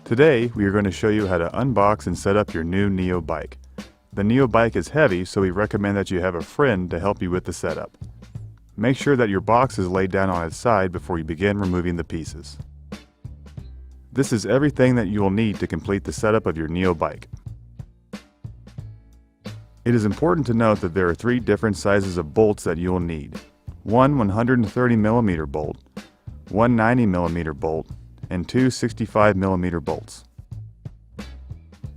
Today we are going to show you how to unbox and set up your new Neo bike. The Neo bike is heavy, so we recommend that you have a friend to help you with the setup. Make sure that your box is laid down on its side before you begin removing the pieces. This is everything that you will need to complete the setup of your Neo bike. It is important to note that there are 3 different sizes of bolts that you will need. One 130mm bolt, one 90mm bolt, and 2 65mm bolts.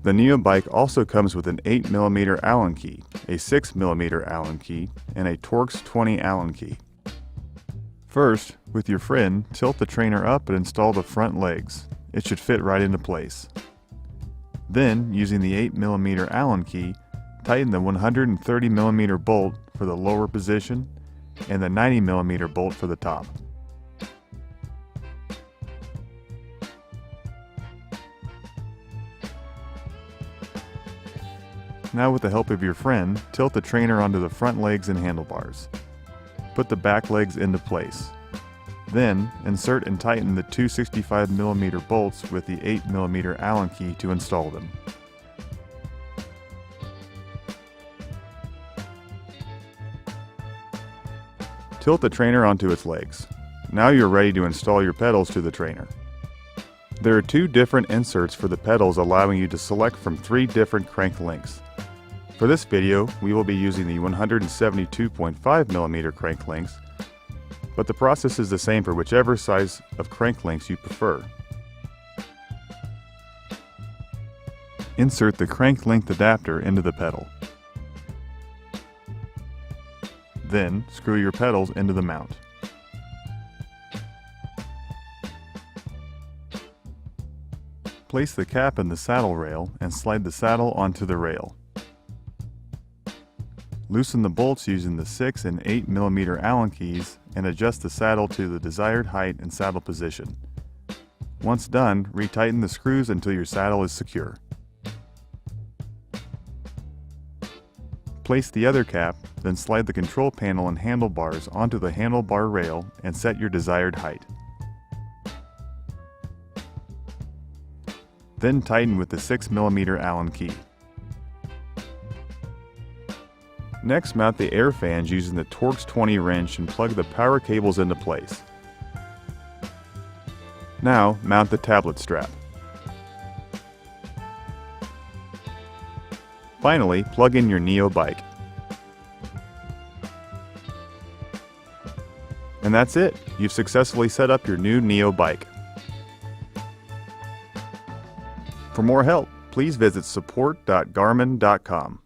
The Neo bike also comes with an 8mm Allen key, a 6mm Allen key, and a Tacx 20 Allen key. First, with your friend, tilt the trainer up and install the front legs. It should fit right into place. Then, using the 8mm Allen key, tighten the 130mm bolt for the lower position and the 90mm bolt for the top. Now, with the help of your friend, tilt the trainer onto the front legs and handlebars. Put the back legs into place. Then, insert and tighten the 2 65mm bolts with the 8mm Allen key to install them. Tilt the trainer onto its legs. Now you're ready to install your pedals to the trainer. There are 2 different inserts for the pedals, allowing you to select from 3 different crank lengths. For this video, we will be using the 172.5mm crank lengths, but the process is the same for whichever size of crank lengths you prefer. Insert the crank length adapter into the pedal. Then, screw your pedals into the mount. Place the cap in the saddle rail and slide the saddle onto the rail. Loosen the bolts using the 6 and 8mm Allen keys and adjust the saddle to the desired height and saddle position. Once done, retighten the screws until your saddle is secure. Place the other cap, then slide the control panel and handlebars onto the handlebar rail and set your desired height. Then tighten with the 6mm Allen key. Next, mount the air fans using the Tacx 20 wrench and plug the power cables into place. Now, mount the tablet strap. Finally, plug in your Neo bike. And that's it! You've successfully set up your new Neo bike. For more help, please visit support.garmin.com.